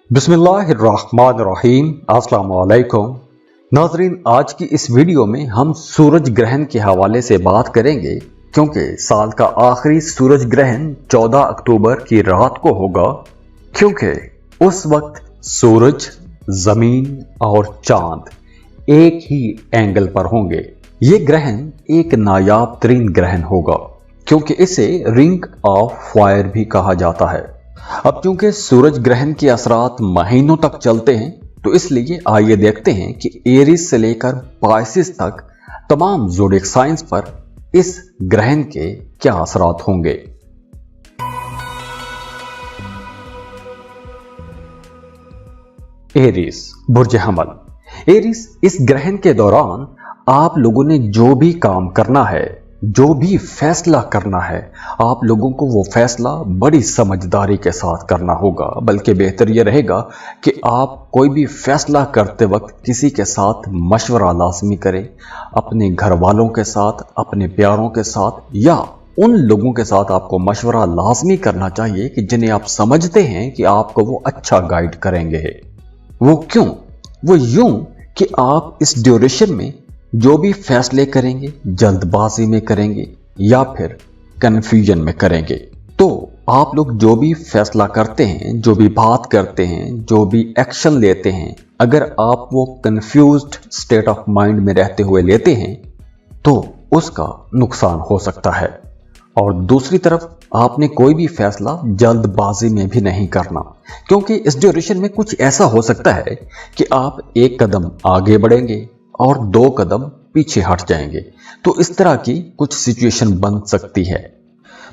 बिस्मिल्लाहिर्रहमानिर्रहीम। अस्सलाम वालेकुम नाज़रीन, आज की इस वीडियो में हम सूरज ग्रहण के हवाले से बात करेंगे क्योंकि साल का आखिरी सूरज ग्रहण 14 अक्टूबर की रात को होगा, क्योंकि उस वक्त सूरज, जमीन और चांद एक ही एंगल पर होंगे। ये ग्रहण एक नायाब तरीन ग्रहण होगा क्योंकि इसे रिंग ऑफ फायर भी कहा जाता है। अब क्योंकि सूरज ग्रहण के असरात महीनों तक चलते हैं, तो इसलिए आइए देखते हैं कि एरीज से लेकर पाइसिस तक तमाम ज़ोडिएक साइंस पर इस ग्रहण के क्या असरात होंगे। एरीज, बुर्ज हमल। एरीज, इस ग्रहण के दौरान आप लोगों ने जो भी काम करना है, जो भी फैसला करना है, आप लोगों को वो फैसला बड़ी समझदारी के साथ करना होगा। बल्कि बेहतर ये रहेगा कि आप कोई भी फैसला करते वक्त किसी के साथ मशवरा लाजमी करें, अपने घर वालों के साथ, अपने प्यारों के साथ, या उन लोगों के साथ आपको मशवरा लाजमी करना चाहिए कि जिन्हें आप समझते हैं कि आपको वो अच्छा गाइड करेंगे। वो क्यों? वो यूं कि आप इस ड्यूरेशन में जो भी फैसले करेंगे जल्दबाजी में करेंगे या फिर कंफ्यूजन में करेंगे। तो आप लोग जो भी फैसला करते हैं, जो भी बात करते हैं, जो भी एक्शन लेते हैं, अगर आप वो कंफ्यूज्ड स्टेट ऑफ माइंड में रहते हुए लेते हैं तो उसका नुकसान हो सकता है। और दूसरी तरफ आपने कोई भी फैसला जल्दबाजी में भी नहीं करना, क्योंकि इस ड्यूरेशन में कुछ ऐसा हो सकता है कि आप एक कदम आगे बढ़ेंगे और 2 कदम पीछे हट जाएंगे। तो इस तरह की कुछ सिचुएशन बन सकती है।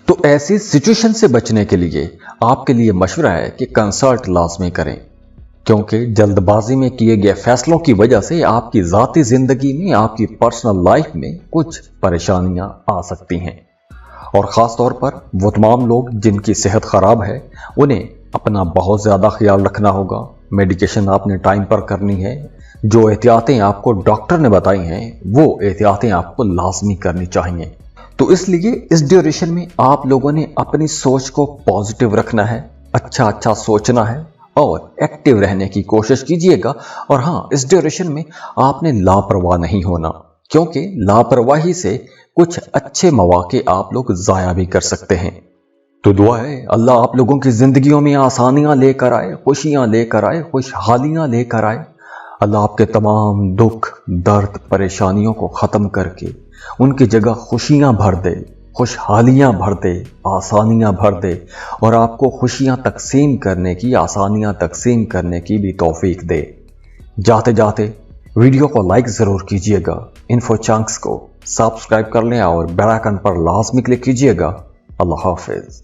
तो ऐसी सिचुएशन से बचने के लिए आपके लिए मशवरा है कि कंसल्ट लाजमी करें, क्योंकि जल्दबाजी में किए गए फैसलों की वजह से आपकी ज़ाती ज़िंदगी में, आपकी पर्सनल लाइफ में कुछ परेशानियां आ सकती हैं। और ख़ास तौर पर वो तमाम लोग जिनकी सेहत ख़राब है, उन्हें अपना बहुत ज़्यादा ख्याल रखना होगा। मेडिकेशन आपने टाइम पर करनी है। जो एहतियातें आपको डॉक्टर ने बताई हैं, वो एहतियातें आपको लाजमी करनी चाहिए। तो इसलिए इस ड्यूरेशन में आप लोगों ने अपनी सोच को पॉजिटिव रखना है, अच्छा सोचना है और एक्टिव रहने की कोशिश कीजिएगा। और हाँ, इस ड्यूरेशन में आपने लापरवाह नहीं होना, क्योंकि लापरवाही से कुछ अच्छे मौके आप लोग ज़ाया भी कर सकते हैं। तो दुआ है अल्लाह आप लोगों की जिंदगियों में आसानियां लेकर आए, खुशियां लेकर आए, खुशहालियां लेकर आए। अल्लाह आपके तमाम दुख, दर्द, परेशानियों को ख़त्म करके उनकी जगह खुशियां भर दे, खुशहालियां भर दे, आसानियां भर दे, और आपको खुशियां तकसीम करने की, आसानियां तकसीम करने की भी तौफीक दे। जाते जाते वीडियो को लाइक ज़रूर कीजिएगा, इन्फो चंक्स को सब्सक्राइब कर लें और बेल आइकन पर लाजमी क्लिक कीजिएगा। अल्लाह हाफिज़।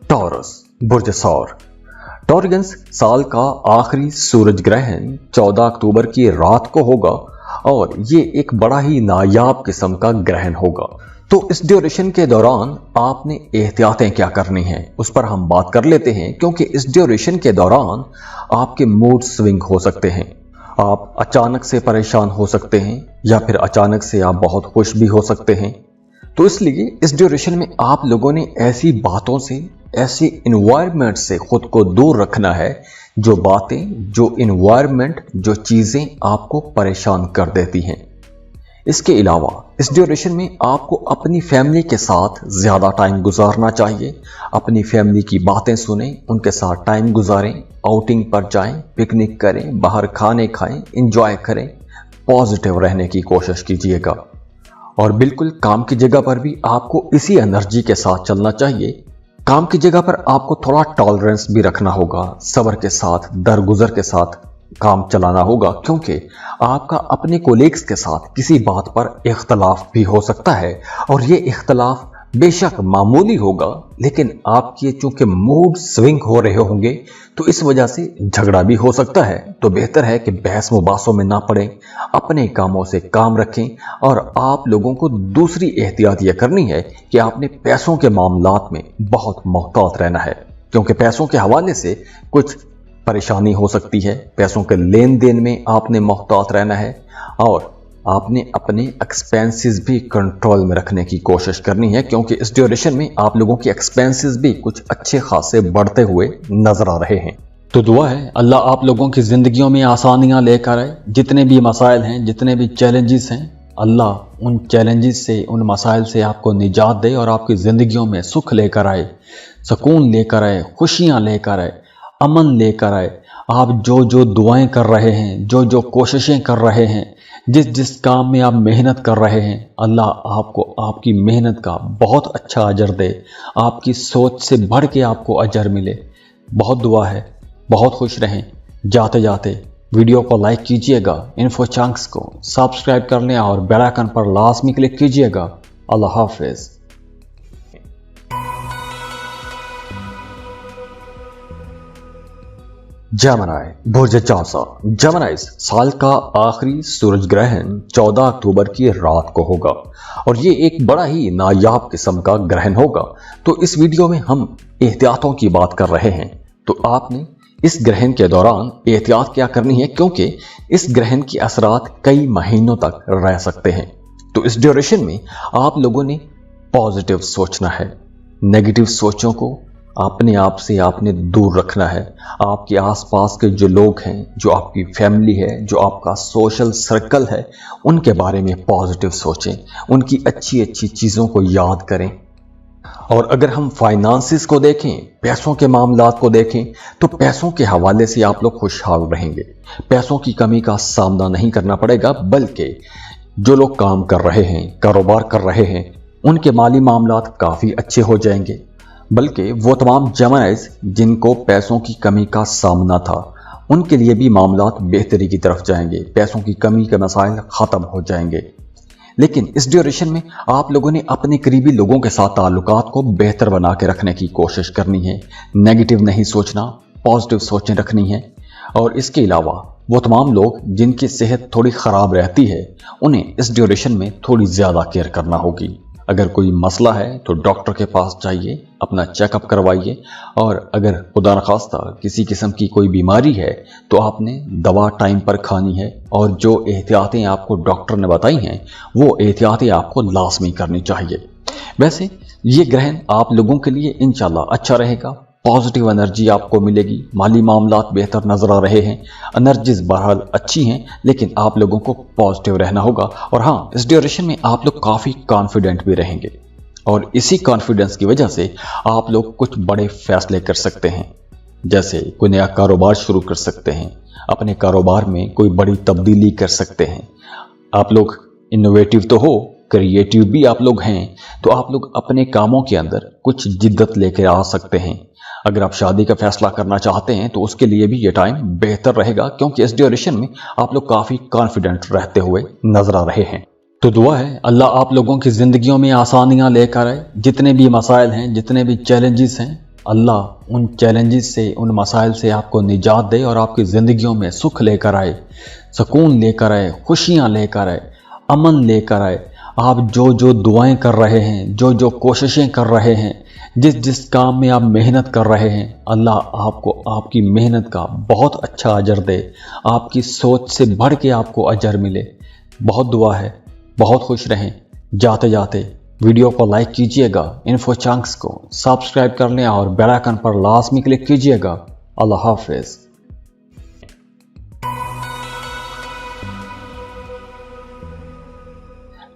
टॉरस, बुर्ज सौर। टॉरियंस, साल का आखिरी सूरज ग्रहण 14 अक्टूबर की रात को होगा और ये एक बड़ा ही नायाब किस्म का ग्रहण होगा। तो इस ड्यूरेशन के दौरान आपने एहतियातें क्या करनी हैं, उस पर हम बात कर लेते हैं। क्योंकि इस ड्यूरेशन के दौरान आपके मूड स्विंग हो सकते हैं, आप अचानक से परेशान हो सकते हैं या फिर अचानक से आप बहुत खुश भी हो सकते हैं। तो इसलिए इस ड्यूरेशन में आप लोगों ने ऐसी बातों से, ऐसी इन्वायरमेंट से खुद को दूर रखना है जो बातें, जो इन्वायरमेंट, जो चीज़ें आपको परेशान कर देती हैं। इसके अलावा इस ड्यूरेशन में आपको अपनी फैमिली के साथ ज़्यादा टाइम गुजारना चाहिए। अपनी फैमिली की बातें सुनें, उनके साथ टाइम गुजारें, आउटिंग पर जाएं, पिकनिक करें, बाहर खाने खाएं, एंजॉय करें, पॉजिटिव रहने की कोशिश कीजिएगा। और बिल्कुल काम की जगह पर भी आपको इसी एनर्जी के साथ चलना चाहिए। काम की जगह पर आपको थोड़ा टॉलरेंस भी रखना होगा, सब्र के साथ, दरगुजर के साथ काम चलाना होगा, क्योंकि आपका अपने कोलीग्स के साथ किसी बात पर इख्तलाफ भी हो सकता है। और ये इख्तलाफ बेशक मामूली होगा, लेकिन आपके चूंकि मूड स्विंग हो रहे होंगे तो इस वजह से झगड़ा भी हो सकता है। तो बेहतर है कि बहस मुबासों में ना पड़ें, अपने कामों से काम रखें। और आप लोगों को दूसरी एहतियात यह करनी है कि आपने पैसों के मामलात में बहुत मोहतात रहना है, क्योंकि पैसों के हवाले से कुछ परेशानी हो सकती है। पैसों के लेन देन में आपने मोहतात रहना है। और आपने अपने एक्सपेंसेस भी कंट्रोल में रखने की कोशिश करनी है, क्योंकि इस ड्यूरेशन में आप लोगों के एक्सपेंसेस भी कुछ अच्छे खासे बढ़ते हुए नजर आ रहे हैं। तो दुआ है अल्लाह आप लोगों की ज़िंदगियों में आसानियां लेकर आए। जितने भी मसाइल हैं, जितने भी चैलेंजेस हैं, अल्लाह उन चैलेंजेस से, उन मसाइल से आपको निजात दे और आपकी ज़िंदगियों में सुख लेकर आए, सुकून लेकर आए, खुशियां लेकर आए, अमन लेकर आए। आप जो जो दुआएं कर रहे हैं, जो जो कोशिशें कर रहे हैं, जिस जिस काम में आप मेहनत कर रहे हैं, अल्लाह आपको आपकी मेहनत का बहुत अच्छा अजर दे, आपकी सोच से बढ़ के आपको अजर मिले। बहुत दुआ है। बहुत खुश रहें। जाते जाते वीडियो को लाइक कीजिएगा, इन्फो चंक्स को सब्सक्राइब कर लें और बेल आइकन पर लास्ट में क्लिक कीजिएगा। अल्लाह हाफिज। जेमिनी बुर्ज चांसा। जेमिनी साल का आखिरी सूरज ग्रहण 14 अक्टूबर की रात को होगा और ये एक बड़ा ही नायाब किस्म का ग्रहण होगा। तो इस वीडियो में हम एहतियातों की बात कर रहे हैं। तो आपने इस ग्रहण के दौरान एहतियात क्या करनी है, क्योंकि इस ग्रहण के असरात कई महीनों तक रह सकते हैं। तो इस ड्यूरेशन में आप लोगों ने पॉजिटिव सोचना है। नेगेटिव सोचों को अपने आप से आपने दूर रखना है। आपके आसपास के जो लोग हैं, जो आपकी फैमिली है, जो आपका सोशल सर्कल है, उनके बारे में पॉजिटिव सोचें, उनकी अच्छी अच्छी चीज़ों को याद करें। और अगर हम फाइनेंसिस को देखें, पैसों के मामलात को देखें, तो पैसों के हवाले से आप लोग खुशहाल रहेंगे। पैसों की कमी का सामना नहीं करना पड़ेगा, बल्कि जो लोग काम कर रहे हैं, कारोबार कर रहे हैं, उनके माली मामलात काफ़ी अच्छे हो जाएंगे। बल्कि वो तमाम जेमिनीज जिनको पैसों की कमी का सामना था, उनके लिए भी मामलात बेहतरी की तरफ जाएंगे। पैसों की कमी के मसाइल ख़त्म हो जाएंगे। लेकिन इस ड्यूरेशन में आप लोगों ने अपने करीबी लोगों के साथ ताल्लुकात को बेहतर बना के रखने की कोशिश करनी है। नेगेटिव नहीं सोचना, पॉजिटिव सोचें रखनी है। और इसके अलावा वो तमाम लोग जिनकी सेहत थोड़ी ख़राब रहती है, उन्हें इस ड्यूरेशन में थोड़ी ज़्यादा केयर करना होगी। अगर कोई मसला है तो डॉक्टर के पास जाइए, अपना चेकअप करवाइए। और अगर खुदा न खास्ता किसी किस्म की कोई बीमारी है तो आपने दवा टाइम पर खानी है। और जो एहतियातें आपको डॉक्टर ने बताई हैं, वो एहतियातें आपको लाजमी करनी चाहिए। वैसे ये ग्रहण आप लोगों के लिए इंशाल्लाह अच्छा रहेगा। पॉजिटिव एनर्जी आपको मिलेगी। माली मामलात बेहतर नजर आ रहे हैं। एनर्जीज बहरहाल अच्छी हैं, लेकिन आप लोगों को पॉजिटिव रहना होगा। और हाँ, इस ड्यूरेशन में आप लोग काफ़ी कॉन्फिडेंट भी रहेंगे और इसी कॉन्फिडेंस की वजह से आप लोग कुछ बड़े फैसले कर सकते हैं। जैसे कोई नया कारोबार शुरू कर सकते हैं, अपने कारोबार में कोई बड़ी तब्दीली कर सकते हैं। आप लोग इनोवेटिव तो हो, क्रिएटिव भी आप लोग हैं, तो आप लोग अपने कामों के अंदर कुछ जिद्दत लेकर आ सकते हैं। अगर आप शादी का फैसला करना चाहते हैं तो उसके लिए भी ये टाइम बेहतर रहेगा, क्योंकि इस ड्यूरेशन में आप लोग काफ़ी कॉन्फिडेंट रहते हुए नजर आ रहे हैं। तो दुआ है अल्लाह आप लोगों की ज़िंदगियों में आसानियां लेकर आए। जितने भी मसाइल हैं, जितने भी चैलेंजेस हैं, अल्लाह उन चैलेंजेस से, उन मसाइल से आपको निजात दे और आपकी ज़िंदगियों में सुख लेकर आए, सुकून लेकर आए, खुशियाँ लेकर आए, अमन लेकर आए। आप जो जो दुआएं कर रहे हैं, जो जो कोशिशें कर रहे हैं, जिस जिस काम में आप मेहनत कर रहे हैं, अल्लाह आपको आपकी मेहनत का बहुत अच्छा अजर दे, आपकी सोच से बढ़ के आपको अजर मिले। बहुत दुआ है। बहुत खुश रहें। जाते जाते वीडियो को लाइक कीजिएगा, इन्फो चंक्स को सब्सक्राइब कर लें और बेल आइकन पर लास्ट में क्लिक कीजिएगा। अल्लाह हाफिज।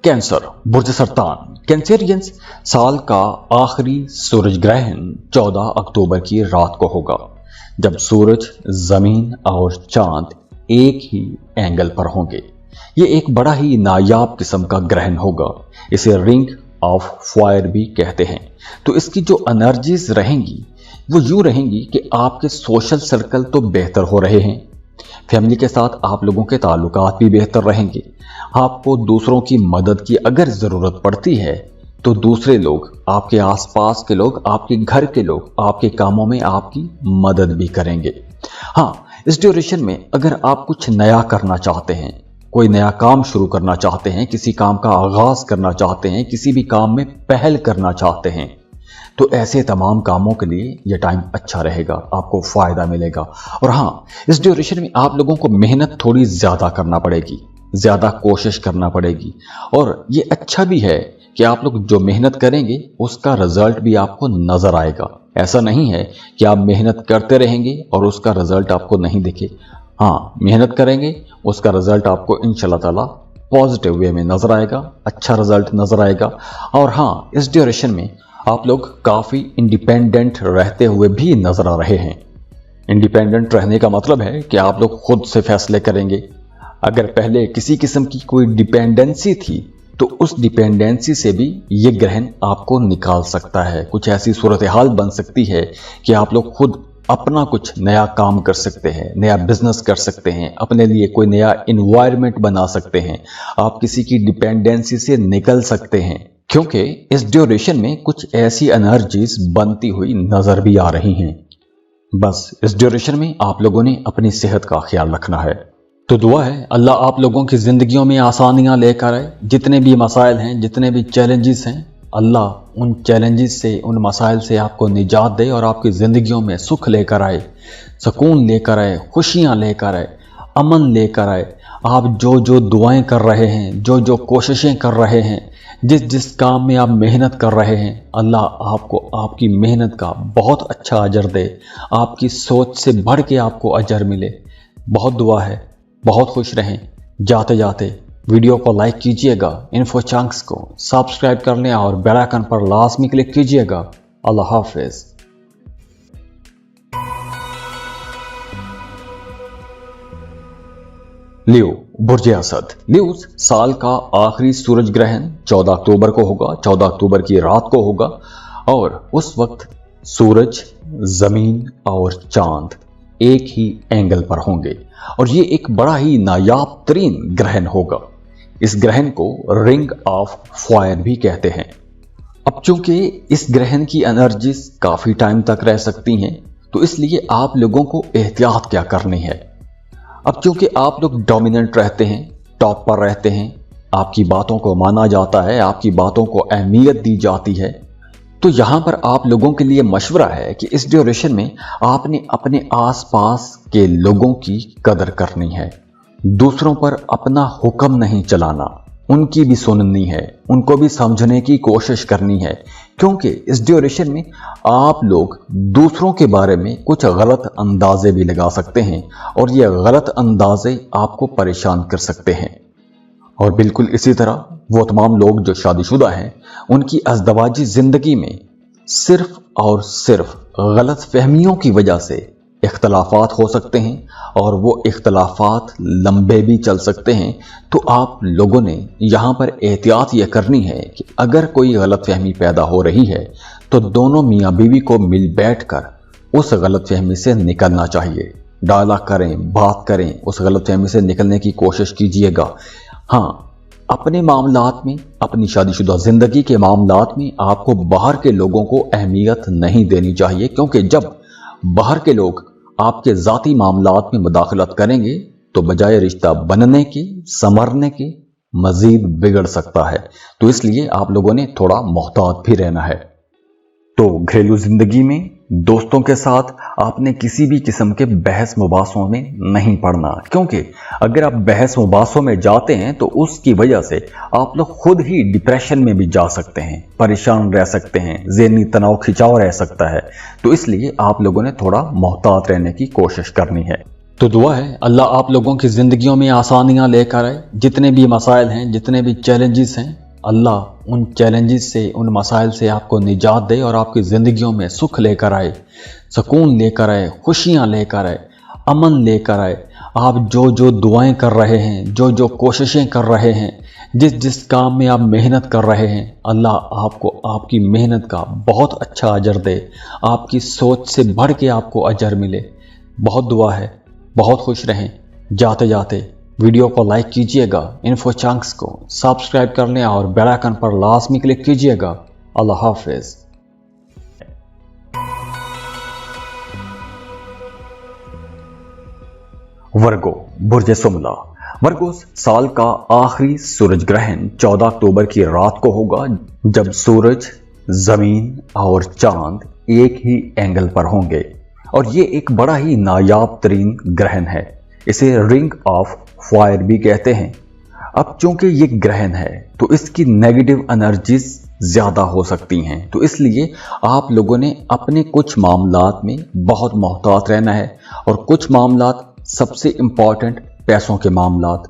कैंसर बुर्ज सरतान। कैंसेरियंस साल का आखिरी सूरज ग्रहण 14 अक्टूबर की रात को होगा, जब सूरज, जमीन और चांद एक ही एंगल पर होंगे। ये एक बड़ा ही नायाब किस्म का ग्रहण होगा। इसे रिंग ऑफ फायर भी कहते हैं। तो इसकी जो एनर्जीज रहेंगी वो यूं रहेंगी कि आपके सोशल सर्कल तो बेहतर हो रहे हैं, फैमिली के साथ आप लोगों के ताल्लुकात भी बेहतर रहेंगे। आपको दूसरों की मदद की अगर ज़रूरत पड़ती है तो दूसरे लोग, आपके आसपास के लोग, आपके घर के लोग आपके कामों में आपकी मदद भी करेंगे। हाँ, इस ड्यूरेशन में अगर आप कुछ नया करना चाहते हैं, कोई नया काम शुरू करना चाहते हैं, किसी काम का आगाज़ करना चाहते हैं, किसी भी काम में पहल करना चाहते हैं, तो ऐसे तमाम कामों के लिए यह टाइम अच्छा रहेगा, आपको फ़ायदा मिलेगा। और हाँ, इस ड्यूरेशन में आप लोगों को मेहनत थोड़ी ज़्यादा करना पड़ेगी। ज़्यादा कोशिश करना पड़ेगी। और ये अच्छा भी है कि आप लोग जो मेहनत करेंगे उसका रिजल्ट भी आपको नज़र आएगा। ऐसा नहीं है कि आप मेहनत करते रहेंगे और उसका रिजल्ट आपको नहीं दिखे। हाँ, मेहनत करेंगे, उसका रिजल्ट आपको इंशाल्लाह ताला पॉजिटिव वे में नज़र आएगा, अच्छा रिजल्ट नज़र आएगा। और हाँ, इस ड्यूरेशन में आप लोग काफ़ी इंडिपेंडेंट रहते हुए भी नज़र आ रहे हैं। इंडिपेंडेंट रहने का मतलब है कि आप लोग खुद से फैसले करेंगे। अगर पहले किसी किस्म की कोई डिपेंडेंसी थी तो उस डिपेंडेंसी से भी ये ग्रहण आपको निकाल सकता है। कुछ ऐसी सूरत हाल बन सकती है कि आप लोग खुद अपना कुछ नया काम कर सकते हैं, नया बिजनेस कर सकते हैं, अपने लिए कोई नया इन्वायरमेंट बना सकते हैं, आप किसी की डिपेंडेंसी से निकल सकते हैं। क्योंकि इस ड्यूरेशन में कुछ ऐसी एनर्जीज बनती हुई नजर भी आ रही हैं। बस इस ड्यूरेशन में आप लोगों ने अपनी सेहत का ख्याल रखना है। तो दुआ है अल्लाह आप लोगों की ज़िंदगियों में आसानियाँ लेकर आए। जितने भी मसाइल हैं, जितने भी चैलेंजेस हैं, अल्लाह उन चैलेंजेस से, उन मसाइल से आपको निजात दे और आपकी ज़िंदगियों में सुख लेकर आए, सुकून लेकर आए, खुशियाँ लेकर आए, अमन लेकर आए। आप जो जो दुआएं कर रहे हैं, जो जो कोशिशें कर रहे हैं, जिस जिस काम में आप मेहनत कर रहे हैं, अल्लाह आपको आपकी मेहनत का बहुत अच्छा अजर दे, आपकी सोच से बढ़ के आपको अजर मिले। बहुत दुआ है, बहुत खुश रहें। जाते जाते वीडियो को लाइक कीजिएगा, इन्फो चंक्स को सब्सक्राइब करने और बेल आइकन पर लाजमी क्लिक कीजिएगा। अल्लाह हाफिज। लियो, बुर्ज असद। लियोस साल का आखिरी सूरज ग्रहण 14 अक्टूबर को होगा। 14 अक्टूबर की रात को होगा और उस वक्त सूरज, जमीन और चांद एक ही एंगल पर होंगे और ये एक बड़ा ही नायाब तरीन ग्रहण होगा। इस ग्रहण को रिंग ऑफ फायर भी कहते हैं। अब चूंकि इस ग्रहण की एनर्जीज काफी टाइम तक रह सकती हैं, तो इसलिए आप लोगों को एहतियात क्या करनी है। अब चूंकि आप लोग डोमिनेंट रहते हैं, टॉप पर रहते हैं, आपकी बातों को माना जाता है, आपकी बातों को अहमियत दी जाती है, तो यहां पर आप लोगों के लिए मशवरा है कि इस ड्यूरेशन में आपने अपने आसपास के लोगों की कदर करनी है। दूसरों पर अपना हुक्म नहीं चलाना, उनकी भी सुननी है, उनको भी समझने की कोशिश करनी है। क्योंकि इस ड्यूरेशन में आप लोग दूसरों के बारे में कुछ गलत अंदाजे भी लगा सकते हैं और ये गलत अंदाजे आपको परेशान कर सकते हैं। और बिल्कुल इसी तरह वो तमाम लोग जो शादीशुदा हैं, उनकी अज़दवाजी जिंदगी में सिर्फ और सिर्फ गलत फहमियों की वजह से इख्तलाफात हो सकते हैं और वो इख्तलाफात लंबे भी चल सकते हैं। तो आप लोगों ने यहाँ पर एहतियात यह करनी है कि अगर कोई गलत फहमी पैदा हो रही है तो दोनों मियाँ बीवी को मिल बैठ कर उस गलत फहमी से निकलना चाहिए। डायलॉग करें, बात करें, उस गलत फहमी से निकलने की कोशिश कीजिएगा। हाँ, अपने मामलात में, अपनी शादीशुदा जिंदगी के मामलात में आपको बाहर के लोगों को अहमियत नहीं देनी चाहिए, क्योंकि जब बाहर के लोग आपके ज़ाती मामलात में मुदाखलत करेंगे तो बजाय रिश्ता बनने के, संवरने के, मजीद बिगड़ सकता है। तो इसलिए आप लोगों ने थोड़ा मोहतात भी रहना है। तो घरेलू जिंदगी में दोस्तों के साथ आपने किसी भी किस्म के बहस मुबासों में नहीं पड़ना, क्योंकि अगर आप बहस मुबासों में जाते हैं तो उसकी वजह से आप लोग खुद ही डिप्रेशन में भी जा सकते हैं, परेशान रह सकते हैं, ज़हनी तनाव खिंचाव रह सकता है। तो इसलिए आप लोगों ने थोड़ा मोहतात रहने की कोशिश करनी है। तो दुआ है अल्लाह आप लोगों की ज़िंदगियों में आसानियाँ लेकर आए। जितने भी मसाइल हैं, जितने भी चैलेंजेस हैं, अल्लाह उन चैलेंजेस से, उन मसाइल से आपको निजात दे और आपकी ज़िंदगियों में सुख लेकर आए, सुकून लेकर आए, खुशियाँ लेकर आए, अमन लेकर आए। आप जो जो दुआएं कर रहे हैं, जो जो कोशिशें कर रहे हैं, जिस जिस काम में आप मेहनत कर रहे हैं, अल्लाह आपको आपकी मेहनत का बहुत अच्छा अजर दे, आपकी सोच से बढ़ के आपको अजर मिले। बहुत दुआ है, बहुत खुश रहें। जाते जाते वीडियो को लाइक कीजिएगा, इन्फो चंक्स को सब्सक्राइब करने और बेल आइकन पर लाजमी क्लिक कीजिएगा। अल्लाह हाफिज। वर्गो, बुर्ज सुमला। वर्गो साल का आखिरी सूरज ग्रहण 14 अक्टूबर की रात को होगा, जब सूरज, जमीन और चांद एक ही एंगल पर होंगे और ये एक बड़ा ही नायाब तरीन ग्रहण है। इसे रिंग ऑफ फायर भी कहते हैं। अब चूंकि इस अब चूंकि ये ग्रहण है तो इसकी नेगेटिव एनर्जीज ज्यादा हो सकती हैं, तो इसलिए आप लोगों ने अपने कुछ मामलात में बहुत मोहतात रहना है। और कुछ मामलात, सबसे इंपॉर्टेंट पैसों के मामलात,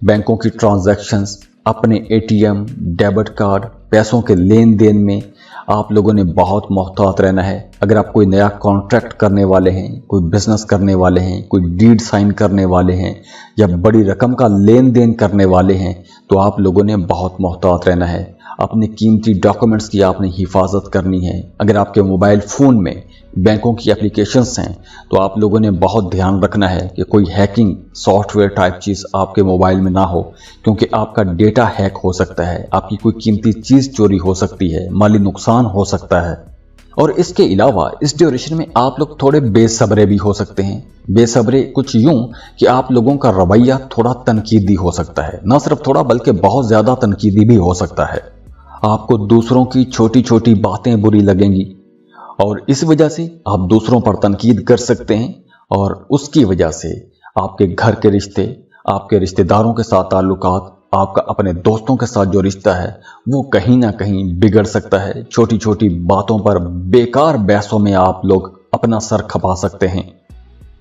बैंकों की ट्रांजैक्शंस, अपने एटीएम, डेबिट कार्ड, पैसों के लेन देन में आप लोगों ने बहुत मोहतात रहना है। अगर आप कोई नया कॉन्ट्रैक्ट करने वाले हैं, कोई बिजनेस करने वाले हैं, कोई डीड साइन करने वाले हैं या बड़ी रकम का लेन देन करने वाले हैं, तो आप लोगों ने बहुत मोहतात रहना है। अपने कीमती डॉक्यूमेंट्स की आपने हिफाजत करनी है। अगर आपके मोबाइल फ़ोन में बैंकों की एप्लीकेशंस हैं तो आप लोगों ने बहुत ध्यान रखना है कि कोई हैकिंग सॉफ्टवेयर टाइप चीज़ आपके मोबाइल में ना हो, क्योंकि आपका डेटा हैक हो सकता है, आपकी कोई कीमती चीज़ चोरी हो सकती है, माली नुकसान हो सकता है। और इसके अलावा इस ड्यूरेशन में आप लोग थोड़े बेसब्रे भी हो सकते हैं। बेसब्रे कुछ यूं कि आप लोगों का रवैया थोड़ा तनकीदी हो सकता है, ना सिर्फ थोड़ा बल्कि बहुत ज़्यादा तनकीदी भी हो सकता है। आपको दूसरों की छोटी छोटी बातें बुरी लगेंगी और इस वजह से आप दूसरों पर तनकीद कर सकते हैं, और उसकी वजह से आपके घर के रिश्ते, आपके रिश्तेदारों के साथ ताल्लुकात, आपका अपने दोस्तों के साथ जो रिश्ता है वो कहीं ना कहीं बिगड़ सकता है। छोटी छोटी बातों पर बेकार बहसों में आप लोग अपना सर खपा सकते हैं,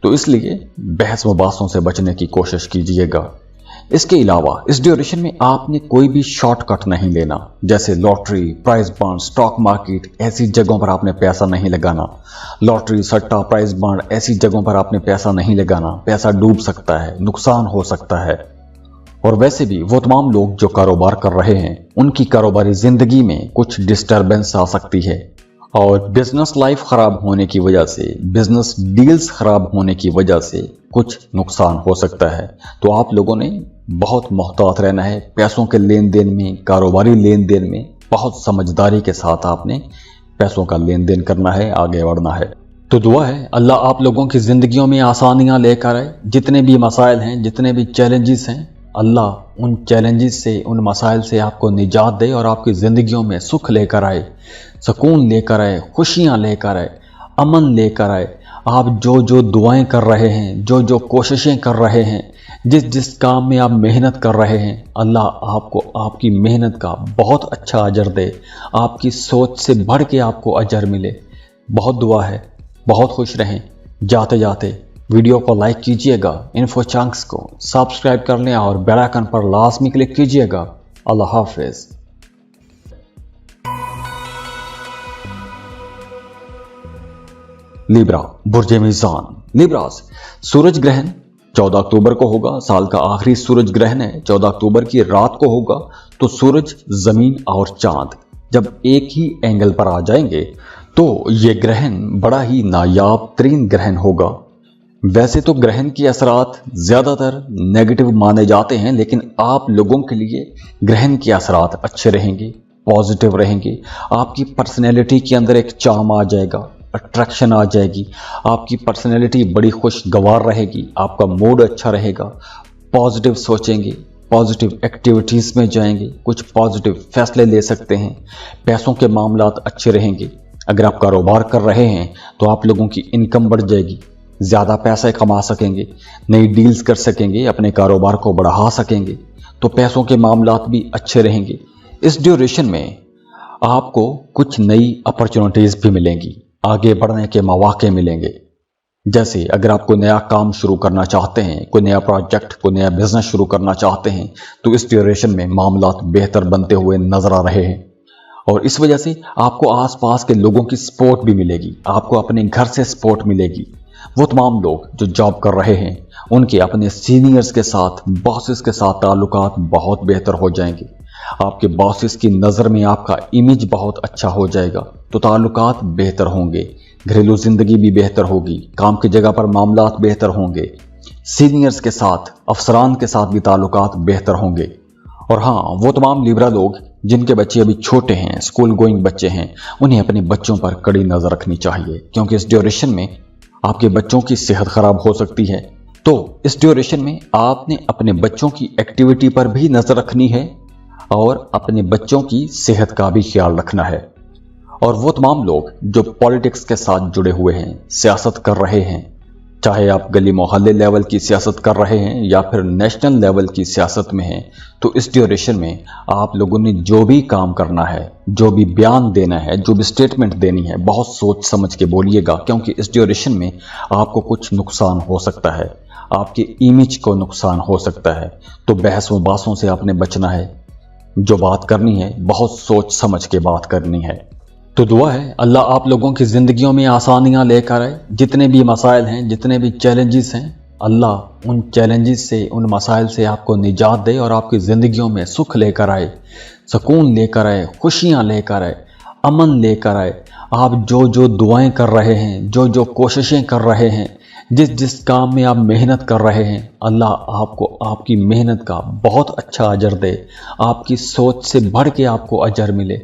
तो इसलिए बहस मुबासों से बचने की कोशिश कीजिएगा। इसके अलावा इस ड्यूरेशन में आपने कोई भी शॉर्टकट नहीं लेना, जैसे lottery, prize bond, stock market, ऐसी जगहों पर आपने पैसा नहीं लगाना। लॉटरी, सट्टा, प्राइज बॉन्ड, ऐसी जगहों पर आपने पैसा नहीं लगाना, पैसा डूब सकता है, नुकसान हो सकता है। और वैसे भी वो तमाम लोग जो कारोबार कर रहे हैं उनकी कारोबारी जिंदगी में कुछ डिस्टर्बेंस आ सकती है, और बिजनेस लाइफ खराब होने की वजह से, बिजनेस डील्स खराब होने की वजह से कुछ नुकसान हो सकता है। तो आप लोगों ने बहुत मोहतात रहना है पैसों के लेन देन में, कारोबारी लेन देन में। बहुत समझदारी के साथ आपने पैसों का लेन देन करना है, आगे बढ़ना है। तो दुआ है अल्लाह आप लोगों की जिंदगियों में आसानियां लेकर आए। जितने भी मसाइल हैं, जितने भी चैलेंजेस हैं, अल्लाह उन चैलेंजेस से, उन मसाइल से आपको निजात दे और आपकी ज़िंदगियों में सुख लेकर आए, सुकून लेकर आए, खुशियाँ लेकर आए, अमन लेकर आए। आप जो जो दुआएं कर रहे हैं, जो जो कोशिशें कर रहे हैं, जिस जिस काम में आप मेहनत कर रहे हैं, अल्लाह आपको आपकी मेहनत का बहुत अच्छा अजर दे, आपकी सोच से बढ़ के आपको अजर मिले। बहुत दुआ है। बहुत खुश रहें। जाते जाते वीडियो को लाइक कीजिएगा, इन्फो चंक्स को सब्सक्राइब कर लें और बेल आइकन पर लाजमी क्लिक कीजिएगा। अल्लाह हाफिज। लिब्रा, बुर्जे मीज़ान। लिब्रास, सूरज ग्रहण 14 अक्टूबर को होगा। साल का आखिरी सूरज ग्रहण है, 14 अक्टूबर की रात को होगा। तो सूरज, जमीन और चांद जब एक ही एंगल पर आ जाएंगे तो ये ग्रहण बड़ा ही नायाब तरीन ग्रहण होगा। वैसे तो ग्रहण के असरात ज़्यादातर नेगेटिव माने जाते हैं, लेकिन आप लोगों के लिए ग्रहण के असरात अच्छे रहेंगे, पॉजिटिव रहेंगे। आपकी पर्सनैलिटी के अंदर एक चार्म आ जाएगा, अट्रैक्शन आ जाएगी, आपकी पर्सनैलिटी बड़ी खुशगवार रहेगी, आपका मूड अच्छा रहेगा, पॉजिटिव सोचेंगे, पॉजिटिव एक्टिविटीज़ में जाएंगे, कुछ पॉजिटिव फैसले ले सकते हैं। पैसों के मामलात अच्छे रहेंगे। अगर आप कारोबार कर रहे हैं तो आप लोगों की इनकम बढ़ जाएगी, ज़्यादा पैसे कमा सकेंगे, नई डील्स कर सकेंगे, अपने कारोबार को बढ़ा सकेंगे। तो पैसों के मामलात भी अच्छे रहेंगे। इस ड्यूरेशन में आपको कुछ नई अपॉर्चुनिटीज़ भी मिलेंगी, आगे बढ़ने के मौके मिलेंगे। जैसे अगर आप कोई नया काम शुरू करना चाहते हैं, कोई नया प्रोजेक्ट, कोई नया बिजनेस शुरू करना चाहते हैं, तो इस ड्यूरेशन में मामलात बेहतर बनते हुए नजर आ रहे हैं। और इस वजह से आपको आसपास के लोगों की सपोर्ट भी मिलेगी, आपको अपने घर से सपोर्ट मिलेगी। वो तमाम लोग जो जॉब कर रहे हैं उनके अपने सीनियर्स के साथ, बॉसेस के साथ ताल्लुकात बहुत बेहतर हो जाएंगे। आपके बॉसेस की नज़र में आपका इमेज बहुत अच्छा हो जाएगा, तो ताल्लुकात बेहतर होंगे, घरेलू ज़िंदगी भी बेहतर होगी, काम की जगह पर मामलात बेहतर होंगे, सीनियर्स के साथ, अफसरान के साथ भी ताल्लुकात बेहतर होंगे। और हाँ, वो तमाम लिब्रा लोग जिनके बच्चे अभी छोटे हैं, स्कूल गोइंग बच्चे हैं, उन्हें अपने बच्चों पर कड़ी नज़र रखनी चाहिए, क्योंकि इस ड्यूरेशन में आपके बच्चों की सेहत खराब हो सकती है। तो इस ड्यूरेशन में आपने अपने बच्चों की एक्टिविटी पर भी नज़र रखनी है और अपने बच्चों की सेहत का भी ख्याल रखना है। और वो तमाम लोग जो पॉलिटिक्स के साथ जुड़े हुए हैं, सियासत कर रहे हैं, चाहे आप गली मोहल्ले लेवल की सियासत कर रहे हैं या फिर नेशनल लेवल की सियासत में हैं, तो इस ड्यूरेशन में आप लोगों ने जो भी काम करना है, जो भी बयान देना है, जो भी स्टेटमेंट देनी है, बहुत सोच समझ के बोलिएगा, क्योंकि इस ड्यूरेशन में आपको कुछ नुकसान हो सकता है, आपके इमेज को नुकसान हो सकता है। तो बहस व बातों से आपने बचना है। जो बात करनी है बहुत सोच समझ के बात करनी है। तो दुआ है अल्लाह आप लोगों की ज़िंदगियों में आसानियां लेकर आए। जितने भी मसाइल हैं, जितने भी चैलेंजेस हैं, अल्लाह उन चैलेंजेस से, उन मसाइल से आपको निजात दे और आपकी ज़िंदगियों में सुख लेकर आए, सुकून लेकर आए, खुशियां लेकर आए, अमन लेकर आए। आप जो जो दुआएं कर रहे हैं, जो जो कोशिशें कर रहे हैं, जिस जिस काम में आप मेहनत कर रहे हैं, अल्लाह आपको आपकी मेहनत का बहुत अच्छा अजर दे, आपकी सोच से बढ़ के आपको अजर मिले।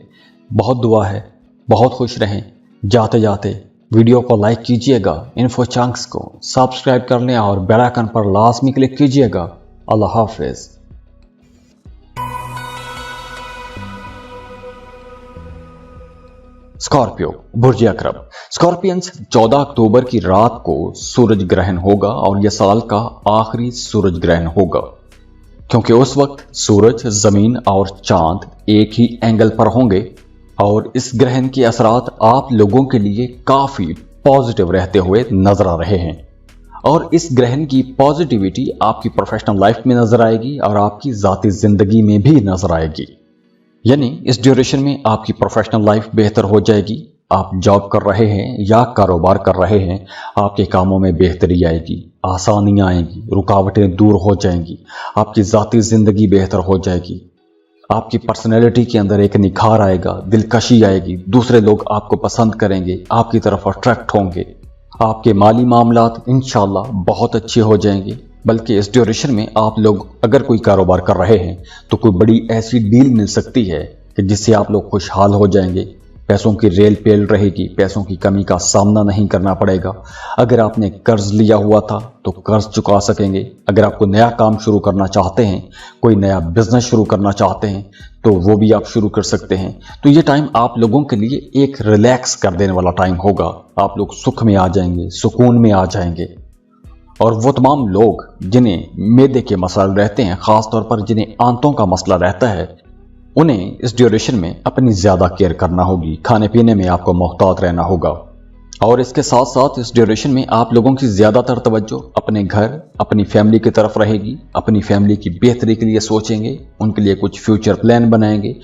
बहुत दुआ है। बहुत खुश रहें। जाते जाते वीडियो को लाइक कीजिएगा, इन्फो चंक्स को सब्सक्राइब कर लें और बेल आइकन पर लाजमी क्लिक कीजिएगा। अल्लाह हाफिज। स्कॉर्पियो बुर्ज अकरब। स्कॉर्पियंस 14 अक्टूबर की रात को सूरज ग्रहण होगा और यह साल का आखिरी सूरज ग्रहण होगा, क्योंकि उस वक्त सूरज, जमीन और चांद एक ही एंगल पर होंगे और इस ग्रहण के असरात आप लोगों के लिए काफी पॉजिटिव रहते हुए नजर आ रहे हैं। और इस ग्रहण की पॉजिटिविटी आपकी प्रोफेशनल लाइफ में नजर आएगी और आपकी जाती जिंदगी में भी नजर आएगी। यानी इस ड्यूरेशन में आपकी प्रोफेशनल लाइफ बेहतर हो जाएगी। आप जॉब कर रहे हैं या कारोबार कर रहे हैं, आपके कामों में बेहतरी आएगी, आसानियां आएंगी, रुकावटें दूर हो जाएंगी, आपकी जाती जिंदगी बेहतर हो जाएगी, आपकी पर्सनैलिटी के अंदर एक निखार आएगा, दिलकशी आएगी, दूसरे लोग आपको पसंद करेंगे, आपकी तरफ अट्रैक्ट होंगे, आपके माली मामलात इंशाल्लाह बहुत अच्छे हो जाएंगे। बल्कि इस ड्यूरेशन में आप लोग अगर कोई कारोबार कर रहे हैं तो कोई बड़ी ऐसी डील मिल सकती है कि जिससे आप लोग खुशहाल हो जाएंगे। पैसों की रेल पेल रहेगी, पैसों की कमी का सामना नहीं करना पड़ेगा। अगर आपने कर्ज लिया हुआ था तो कर्ज चुका सकेंगे। अगर आपको नया काम शुरू करना चाहते हैं, कोई नया बिजनेस शुरू करना चाहते हैं, तो वो भी आप शुरू कर सकते हैं। तो ये टाइम आप लोगों के लिए एक रिलैक्स कर देने वाला टाइम होगा। आप लोग सुख में आ जाएंगे, सुकून में आ जाएंगे। और वो तमाम लोग जिन्हें मैदे के मसाइल रहते हैं, खासतौर पर जिन्हें आंतों का मसला रहता है, उन्हें इस ड्यूरेशन में अपनी ज्यादा केयर करना होगी। खाने पीने में आपको मोहतात रहना होगा। और इसके साथ साथ इस ड्यूरेशन में आप लोगों की ज्यादातर तवज्जो अपने घर, अपनी फैमिली की तरफ रहेगी। अपनी फैमिली की बेहतरी के लिए सोचेंगे, उनके लिए कुछ फ्यूचर प्लान बनाएंगे।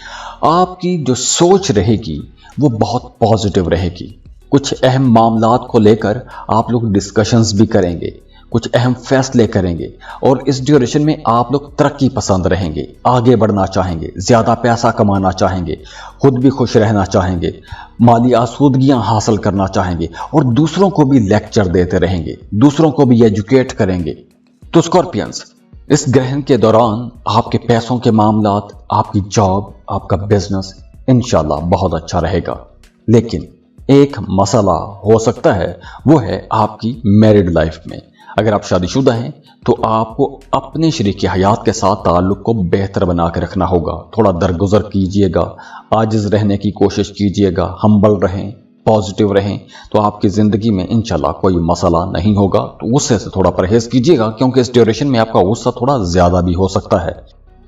आपकी जो सोच रहेगी वो बहुत पॉजिटिव रहेगी। कुछ अहम मामलात को लेकर आप लोग डिस्कशंस भी करेंगे, कुछ अहम फैसले करेंगे। और इस ड्यूरेशन में आप लोग तरक्की पसंद रहेंगे, आगे बढ़ना चाहेंगे, ज्यादा पैसा कमाना चाहेंगे, खुद भी खुश रहना चाहेंगे, माली आसूदगियां हासिल करना चाहेंगे और दूसरों को भी लेक्चर देते रहेंगे, दूसरों को भी एजुकेट करेंगे। तो स्कॉर्पियंस, इस ग्रहण के दौरान आपके पैसों के मामलात, आपकी जॉब, आपका बिजनेस इंशाल्लाह बहुत अच्छा रहेगा। लेकिन एक मसला हो सकता है, वो है आपकी मैरिड लाइफ में। अगर आप शादीशुदा हैं तो आपको अपने शरीक हयात के साथ ताल्लुक को बेहतर बना के रखना होगा। थोड़ा दरगुजर कीजिएगा, आजिज रहने की कोशिश कीजिएगा, हम्बल रहें, पॉजिटिव रहें, तो आपकी ज़िंदगी में इंशाल्लाह कोई मसला नहीं होगा। तो गुस्से से थोड़ा परहेज कीजिएगा, क्योंकि इस ड्यूरेशन में आपका गुस्सा थोड़ा ज़्यादा भी हो सकता है।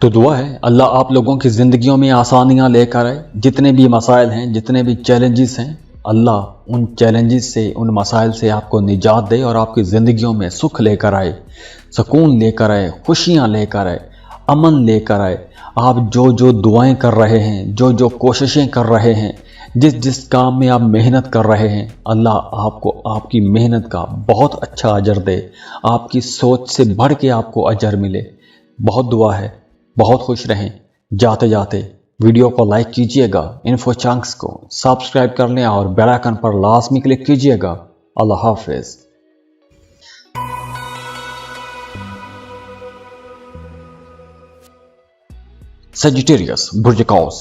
तो दुआ है अल्लाह आप लोगों की ज़िंदगियों में आसानियाँ लेकर आए। जितने भी मसाइल हैं, जितने भी चैलेंजेस हैं, अल्लाह उन चैलेंजेस से, उन मसाइल से आपको निजात दे और आपकी ज़िंदगियों में सुख लेकर आए, सुकून लेकर आए, खुशियां लेकर आए, अमन लेकर आए। आप जो जो दुआएं कर रहे हैं, जो जो कोशिशें कर रहे हैं, जिस जिस काम में आप मेहनत कर रहे हैं, अल्लाह आपको आपकी मेहनत का बहुत अच्छा अजर दे, आपकी सोच से बढ़ के आपको अजर मिले। बहुत दुआ है। बहुत खुश रहें। जाते जाते वीडियो को लाइक कीजिएगा, इन्फो चंक्स को सब्सक्राइब कर लें और बेल आइकन पर लाजमी क्लिक कीजिएगा। अल्लाह हाफिज। सजिटेरियस बुर्ज कौस।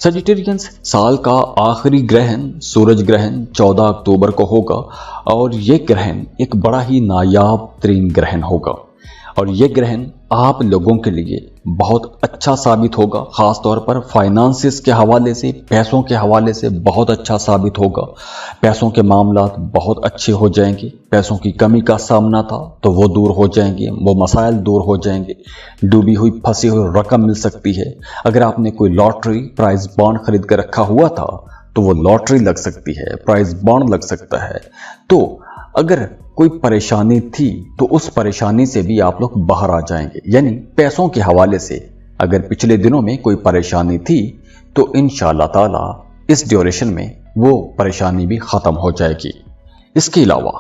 सजिटेरियंस, साल का आखिरी ग्रहण सूरज ग्रहण 14 अक्टूबर को होगा और ये ग्रहण एक बड़ा ही नायाब तरीन ग्रहण होगा। और ये ग्रहण आप लोगों के लिए बहुत अच्छा साबित होगा, खास तौर पर फाइनेंसिस के हवाले से, पैसों के हवाले से बहुत अच्छा साबित होगा। पैसों के मामलात बहुत अच्छे हो जाएंगे, पैसों की कमी का सामना था तो वो दूर हो जाएंगे, वो मसाइल दूर हो जाएंगे, डूबी हुई फंसी हुई रकम मिल सकती है। अगर आपने कोई लॉटरी प्राइज बॉन्ड खरीद कर रखा हुआ था तो वो लॉटरी लग सकती है, प्राइज बॉन्ड लग सकता है। तो अगर कोई परेशानी थी तो उस परेशानी से भी आप लोग बाहर आ जाएंगे। यानी पैसों के हवाले से अगर पिछले दिनों में कोई परेशानी थी तो इंशाअल्लाह ताला इस ड्यूरेशन में वो परेशानी भी खत्म हो जाएगी। इसके अलावा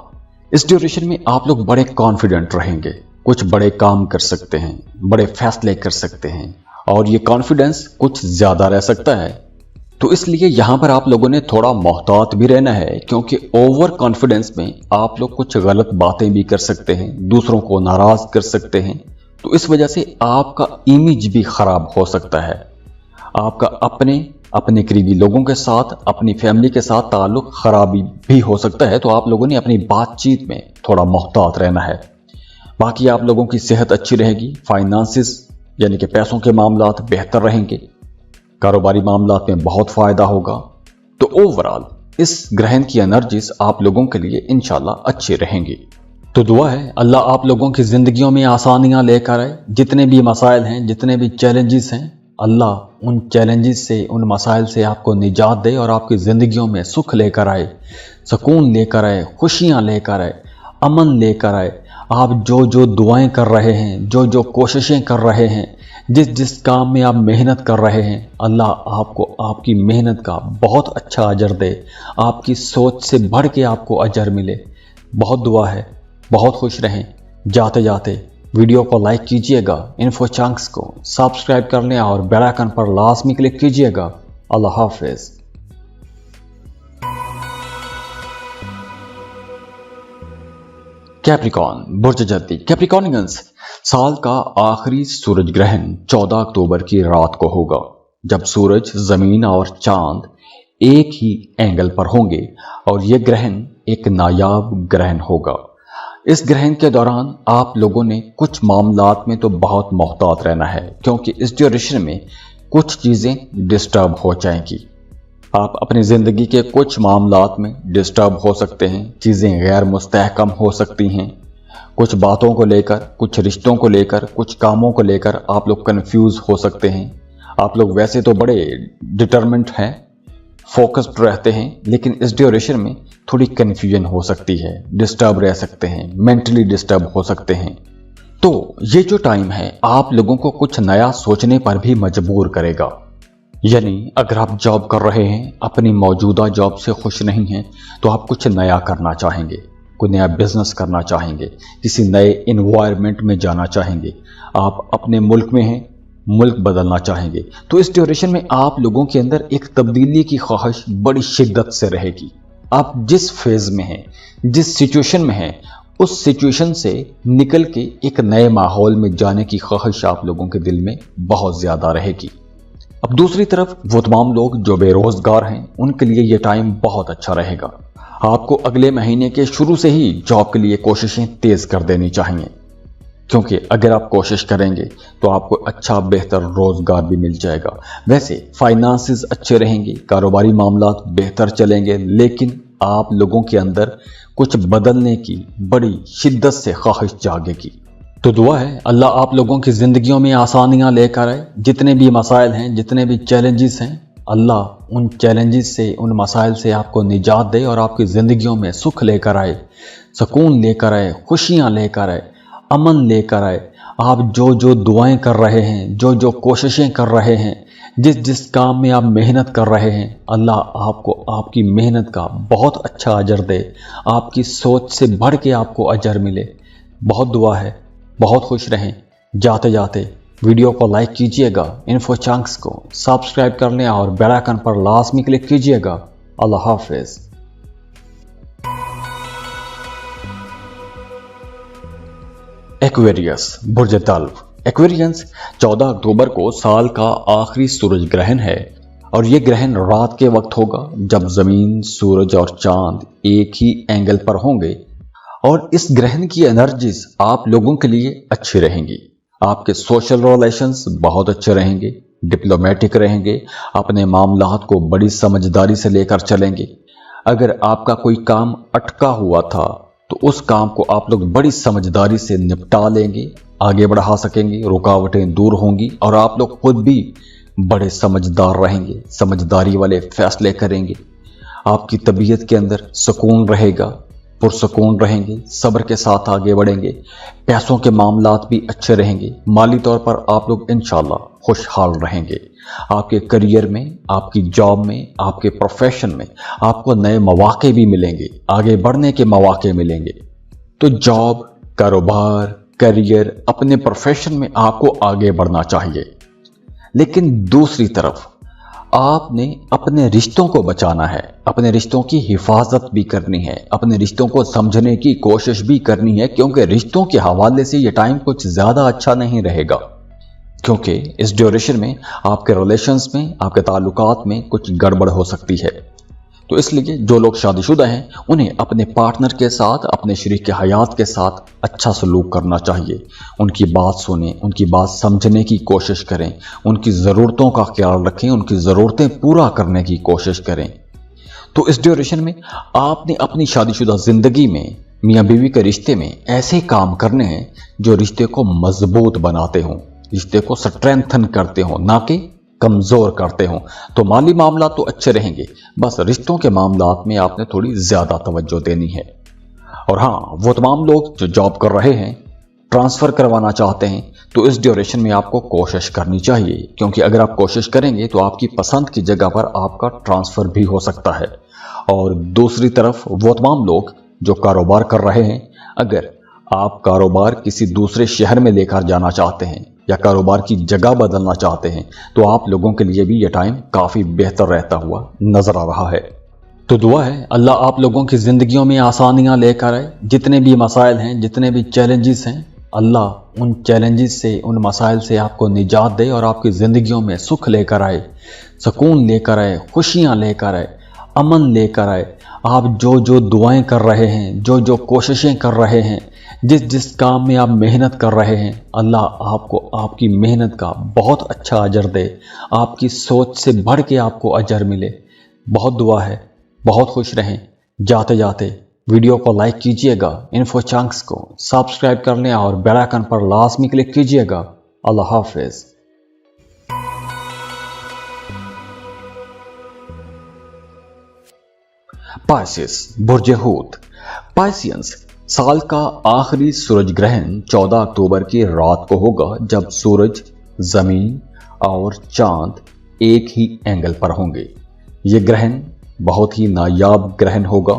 इस ड्यूरेशन में आप लोग बड़े कॉन्फिडेंट रहेंगे, कुछ बड़े काम कर सकते हैं, बड़े फैसले कर सकते हैं और ये कॉन्फिडेंस कुछ ज्यादा रह सकता है। तो इसलिए यहां पर आप लोगों ने थोड़ा मोहतात भी रहना है, क्योंकि ओवर कॉन्फिडेंस में आप लोग कुछ गलत बातें भी कर सकते हैं, दूसरों को नाराज कर सकते हैं। तो इस वजह से आपका इमेज भी खराब हो सकता है। आपका अपने करीबी लोगों के साथ, अपनी फैमिली के साथ ताल्लुक खराबी भी हो सकता है। तो आप लोगों ने अपनी बातचीत में थोड़ा मोहतात रहना है। बाकी आप लोगों की सेहत अच्छी रहेगी, फाइनेंसिस यानी कि पैसों के मामलात बेहतर रहेंगे, कारोबारी मामलात में बहुत फायदा होगा। तो ओवरऑल इस ग्रहण की एनर्जीज आप लोगों के लिए इंशाल्लाह अच्छी रहेंगी। तो दुआ है अल्लाह आप लोगों की जिंदगियों में आसानियां लेकर आए। जितने भी मसाइल हैं, जितने भी चैलेंजेस हैं, अल्लाह उन चैलेंजेस से, उन मसाइल से आपको निजात दे और आपकी जिंदगियों में सुख लेकर आए, सुकून लेकर आए, खुशियां लेकर आए, अमन लेकर आए। आप जो जो दुआएं कर रहे हैं, जो जो कोशिशें कर रहे हैं, जिस जिस काम में आप मेहनत कर रहे हैं, अल्लाह आपको आपकी मेहनत का बहुत अच्छा अजर दे, आपकी सोच से बढ़ के आपको अजर मिले। बहुत दुआ है, बहुत खुश रहें। जाते जाते वीडियो को लाइक कीजिएगा, इन्फो चंक्स को सब्सक्राइब कर लें और बेल आइकन पर लाजमी क्लिक कीजिएगा। अल्लाह हाफिज। कैप्रिकॉन बुर्ज जद्दी। कैप्रिकॉनियंस, साल का आखिरी सूरज ग्रहण 14 अक्टूबर की रात को होगा, जब सूरज, जमीन और चांद एक ही एंगल पर होंगे और यह ग्रहण एक नायाब ग्रहण होगा। इस ग्रहण के दौरान आप लोगों ने कुछ मामलात में तो बहुत मोहतात रहना है, क्योंकि इस ड्यूरेशन में कुछ चीजें डिस्टर्ब हो जाएंगी। आप अपनी जिंदगी के कुछ मामलात में डिस्टर्ब हो सकते हैं, चीजें गैर मुस्तहकम हो सकती हैं। कुछ बातों को लेकर, कुछ रिश्तों को लेकर, कुछ कामों को लेकर आप लोग कंफ्यूज हो सकते हैं। आप लोग वैसे तो बड़े डिटरमेंट हैं, फोकस्ड रहते हैं, लेकिन इस ड्यूरेशन में थोड़ी कंफ्यूजन हो सकती है, डिस्टर्ब रह सकते हैं, मेंटली डिस्टर्ब हो सकते हैं। तो ये जो टाइम है आप लोगों को कुछ नया सोचने पर भी मजबूर करेगा। यानी अगर आप जॉब कर रहे हैं, अपनी मौजूदा जॉब से खुश नहीं हैं, तो आप कुछ नया करना चाहेंगे, कोई नया बिजनेस करना चाहेंगे, किसी नए इन्वायरमेंट में जाना चाहेंगे। आप अपने मुल्क में हैं, मुल्क बदलना चाहेंगे। तो इस ड्यूरेशन में आप लोगों के अंदर एक तब्दीली की ख्वाहिश बड़ी शिद्दत से रहेगी। आप जिस फेज में हैं, जिस सिचुएशन में हैं, उस सिचुएशन से निकल के एक नए माहौल में जाने की ख्वाहिश आप लोगों के दिल में बहुत ज्यादा रहेगी। अब दूसरी तरफ वो तमाम लोग जो बेरोजगार हैं, उनके लिए ये टाइम बहुत अच्छा रहेगा। आपको अगले महीने के शुरू से ही जॉब के लिए कोशिशें तेज कर देनी चाहिए, क्योंकि अगर आप कोशिश करेंगे तो आपको अच्छा बेहतर रोजगार भी मिल जाएगा। वैसे फाइनेंसेस अच्छे रहेंगे, कारोबारी मामलात बेहतर चलेंगे, लेकिन आप लोगों के अंदर कुछ बदलने की बड़ी शिद्दत से ख्वाहिश जागेगी। तो दुआ है अल्लाह आप लोगों की जिंदगियों में आसानियां लेकर आए। जितने भी मसाइल हैं, जितने भी चैलेंजेस हैं, अल्लाह उन चैलेंजेस से, उन मसाइल से आपको निजात दे और आपकी जिंदगियों में सुख लेकर आए, सुकून लेकर आए, खुशियां लेकर आए, अमन लेकर आए। आप जो जो दुआएं कर रहे हैं, जो जो कोशिशें कर रहे हैं, जिस जिस काम में आप मेहनत कर रहे हैं, अल्लाह आपको आपकी मेहनत का बहुत अच्छा अजर दे, आपकी सोच से बढ़ के आपको अजर मिले। बहुत दुआ है, बहुत खुश रहें। जाते जाते वीडियो को लाइक कीजिएगा, इन्फो चंक्स को सब्सक्राइब कर लें और बेल आइकन पर लाजमी क्लिक कीजिएगा। अल्लाह हाफिज। एक्वेरियस बुर्ज तल्व। एक्वेरियंस 14 अक्टूबर को साल का आखिरी सूरज ग्रहण है और यह ग्रहण रात के वक्त होगा, जब जमीन, सूरज और चांद एक ही एंगल पर होंगे और इस ग्रहण की एनर्जीज आप लोगों के लिए अच्छी रहेंगी। आपके सोशल रिलेशंस बहुत अच्छे रहेंगे, डिप्लोमेटिक रहेंगे, अपने मामलात को बड़ी समझदारी से लेकर चलेंगे। अगर आपका कोई काम अटका हुआ था तो उस काम को आप लोग बड़ी समझदारी से निपटा लेंगे, आगे बढ़ा सकेंगे, रुकावटें दूर होंगी और आप लोग खुद भी बड़े समझदार रहेंगे, समझदारी वाले फैसले करेंगे। आपकी तबीयत के अंदर सुकून रहेगा, पुरसुकून रहेंगे, सब्र के साथ आगे बढ़ेंगे। पैसों के मामलात भी अच्छे रहेंगे, माली तौर पर आप लोग इंशाल्लाह खुशहाल रहेंगे। आपके करियर में, आपकी जॉब में, आपके प्रोफेशन में आपको नए मौके भी मिलेंगे, आगे बढ़ने के मौके मिलेंगे। तो जॉब, कारोबार, करियर, अपने प्रोफेशन में आपको आगे बढ़ना चाहिए। लेकिन दूसरी तरफ आपने अपने रिश्तों को बचाना है, अपने रिश्तों की हिफाजत भी करनी है, अपने रिश्तों को समझने की कोशिश भी करनी है, क्योंकि रिश्तों के हवाले से ये टाइम कुछ ज़्यादा अच्छा नहीं रहेगा। क्योंकि इस ड्यूरेशन में आपके रिलेशंस में, आपके ताल्लुकात में कुछ गड़बड़ हो सकती है। तो इसलिए जो लोग शादीशुदा हैं उन्हें अपने पार्टनर के साथ, अपने शरीक हयात के साथ अच्छा सलूक करना चाहिए। उनकी बात सुनें, उनकी बात समझने की कोशिश करें, उनकी ज़रूरतों का ख्याल रखें, उनकी ज़रूरतें पूरा करने की कोशिश करें। तो इस ड्यूरेशन में आपने अपनी शादीशुदा ज़िंदगी में, मियाँ बीवी के रिश्ते में ऐसे काम करने हैं जो रिश्ते को मजबूत बनाते हों, रिश्ते को स्ट्रेंथन करते हों, ना कि कमज़ोर करते हों। तो माली मामला तो अच्छे रहेंगे, बस रिश्तों के मामलात में आपने थोड़ी ज़्यादा तवज्जो देनी है। और हाँ, वो तमाम लोग जो जॉब कर रहे हैं, ट्रांसफ़र करवाना चाहते हैं, तो इस ड्यूरेशन में आपको कोशिश करनी चाहिए, क्योंकि अगर आप कोशिश करेंगे तो आपकी पसंद की जगह पर आपका ट्रांसफ़र भी हो सकता है। और दूसरी तरफ वो तमाम लोग जो कारोबार कर रहे हैं, अगर आप कारोबार किसी दूसरे शहर में लेकर जाना चाहते हैं या कारोबार की जगह बदलना चाहते हैं, तो आप लोगों के लिए भी यह टाइम काफ़ी बेहतर रहता हुआ नजर आ रहा है। तो दुआ है अल्लाह आप लोगों की ज़िंदगियों में आसानियां लेकर आए। जितने भी मसाइल हैं, जितने भी चैलेंजेस हैं, अल्लाह उन चैलेंजेस से, उन मसाइल से आपको निजात दे और आपकी ज़िंदगियों में सुख लेकर आए, सुकून लेकर आए, खुशियाँ लेकर आए, अमन लेकर आए। आप जो जो दुआएं कर रहे हैं, जो जो कोशिशें कर रहे हैं, जिस जिस काम में आप मेहनत कर रहे हैं, अल्लाह आपको आपकी मेहनत का बहुत अच्छा अजर दे, आपकी सोच से बढ़ के आपको अजर मिले। बहुत दुआ है, बहुत खुश रहें। जाते जाते वीडियो को लाइक कीजिएगा, इन्फो चंक्स को सब्सक्राइब कर लें और बेल आइकन पर लाजमी क्लिक कीजिएगा। अल्लाह हाफिज़। पाइसिस, बुर्ज हूत। पाइसियंस, साल का आखिरी सूरज ग्रहण 14 अक्टूबर की रात को होगा, जब सूरज, जमीन और चांद एक ही एंगल पर होंगे। ये ग्रहण बहुत ही नायाब ग्रहण होगा,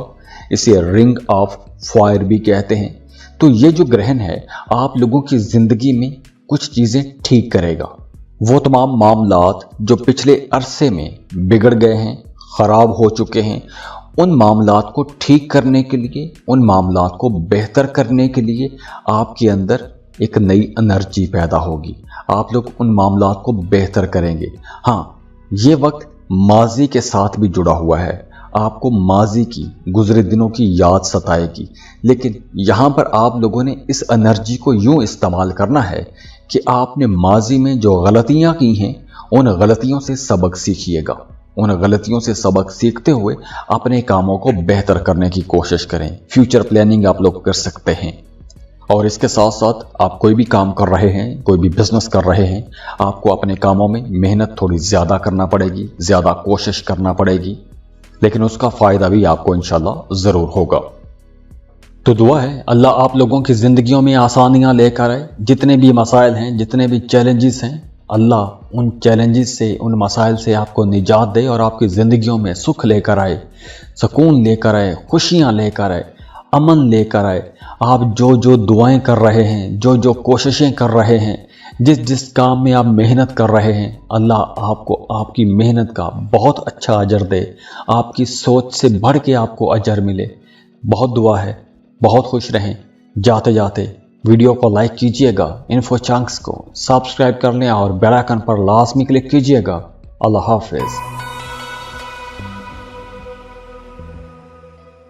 इसे रिंग ऑफ फायर भी कहते हैं। तो ये जो ग्रहण है आप लोगों की जिंदगी में कुछ चीजें ठीक करेगा। वो तमाम मामलात जो पिछले अरसे में बिगड़ गए हैं, खराब हो चुके हैं, उन मामलात को ठीक करने के लिए, उन मामलात को बेहतर करने के लिए आपके अंदर एक नई एनर्जी पैदा होगी। आप लोग उन मामलात को बेहतर करेंगे। हाँ, ये वक्त माजी के साथ भी जुड़ा हुआ है। आपको माजी की, गुजरे दिनों की याद सताएगी, लेकिन यहाँ पर आप लोगों ने इस एनर्जी को यूँ इस्तेमाल करना है कि आपने माजी में जो गलतियाँ की हैं, उन गलतियों से सबक सीखिएगा। उन गलतियों से सबक सीखते हुए अपने कामों को बेहतर करने की कोशिश करें। फ्यूचर प्लानिंग आप लोग कर सकते हैं। और इसके साथ साथ आप कोई भी काम कर रहे हैं, कोई भी बिजनेस कर रहे हैं, आपको अपने कामों में मेहनत थोड़ी ज़्यादा करना पड़ेगी, ज़्यादा कोशिश करना पड़ेगी, लेकिन उसका फ़ायदा भी आपको इंशाल्लाह ज़रूर होगा। तो दुआ है अल्लाह आप लोगों की ज़िंदगियों में आसानियाँ लेकर आए। जितने भी मसाइल हैं, जितने भी चैलेंजेस हैं, अल्लाह उन चैलेंजेस से, उन मसाइल से आपको निजात दे और आपकी ज़िंदगियों में सुख लेकर आए, सुकून लेकर आए, खुशियाँ लेकर आए, अमन लेकर आए। आप जो जो दुआएं कर रहे हैं, जो जो कोशिशें कर रहे हैं, जिस जिस काम में आप मेहनत कर रहे हैं, अल्लाह आपको आपकी मेहनत का बहुत अच्छा अजर दे, आपकी सोच से बढ़ के आपको अजर मिले। बहुत दुआ है, बहुत खुश रहें। जाते जाते वीडियो को लाइक कीजिएगा, इन्फो चंक्स को सब्सक्राइब कर लें और बेल आइकन पर लाजमी क्लिक कीजिएगा। अल्लाह हाफिज़।